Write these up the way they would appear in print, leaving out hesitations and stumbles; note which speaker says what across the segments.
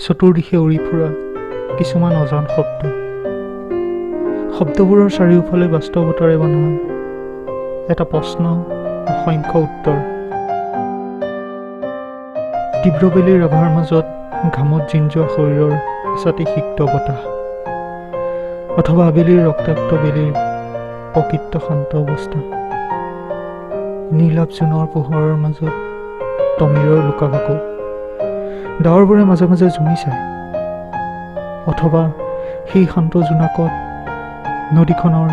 Speaker 1: চতুৰ্দিশে উৰি ফুৰা কিছুমান অজান শব্দবোৰৰ চাৰিওফালে বাস্তৱতাৰে বনোৱা এটা প্ৰশ্ন, অসংখ্য উত্তৰ। তীব্ৰ বেলিৰ আভাৰ মাজত ঘামত জিনজোৱা শৰীৰৰ এচাটি সিক্ত বতাহ, অথবা আবেলিৰ ৰক্তাক্ত বেলিৰ প্ৰকৃত শান্ত অৱস্থা। নীলাভ জোনৰ পোহৰৰ মাজত তমিৰৰ লুকাভাকু, ডাৱৰবোৰে মাজে মাজে জুমি চায়, অথবা সেই শান্ত জোনাকত নদীখনৰ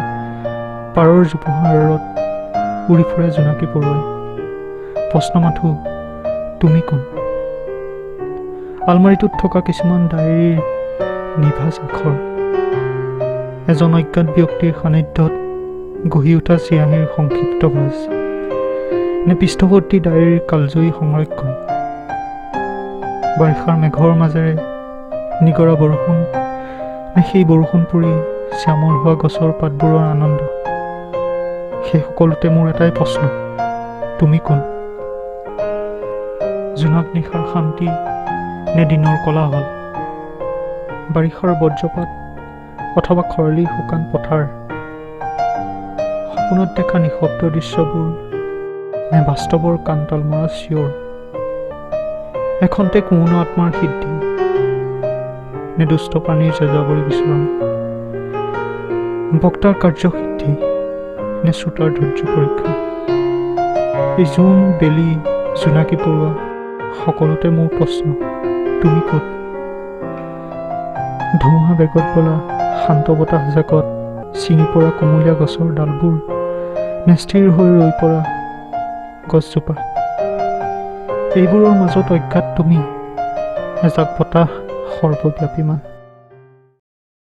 Speaker 1: পাৰৰ জোপোহাৰত উৰি ফুৰে জোনাকী পৰুৱাই। প্ৰশ্ন মাথো, তুমি কোন? আলমাৰিটোত থকা কিছুমান ডায়েৰীৰ নিভাঁজ আখৰ, এজন অজ্ঞাত ব্যক্তিৰ সান্নিধ্যত গঢ়ি উঠা চিয়াহীৰ সংক্ষিপ্ত ভাঁজ, নে পৃষ্ঠৱৰ্তী ডায়েৰীৰ কালজয়ী সংৰক্ষণ? বাৰিষাৰ মেঘৰ মাজেৰে নিগৰা বৰষুণ, নে সেই বৰষুণ পৰি শ্যামল হোৱা গছৰ পাতবোৰৰ আনন্দ? সেই সকলোতে মোৰ এটাই প্ৰশ্ন, তুমি কোন? জোনাক নিশাৰ শান্তি নে দিনৰ কোলাহল? বাৰিষাৰ বজ্ৰপাত অথবা খৰালিৰ শুকান পথাৰ? সপোনত দেখা নিঃশব্দ দৃশ্যবোৰ নে বাস্তৱৰ কাণতাল মৰা চিঞৰ? এখন্তে কোন আত্মাৰ সিদ্ধি নে দুষ্ট প্ৰাণীৰ যাযাবৰী বিচৰণ? বক্তাৰ কাৰ্যসিদ্ধি নে শ্ৰোতাৰ ধৈৰ্য পৰীক্ষা? এই জোন, বেলি, জোনাকী পৰুৱা সকলোতে মোৰ প্ৰশ্ন, তুমি ক'ত? ধুমুহা বেগত বলা শান্ত বতাহ জাকত ছিঙি পৰা কুমলীয়া গছৰ ডালবোৰ, নে স্থিৰ হৈ ৰৈ পৰা গছজোপা? এইবোৰৰ মাজত অজ্ঞাত তুমি, এজাক বতাহ সৰ্বব্যাপীমান।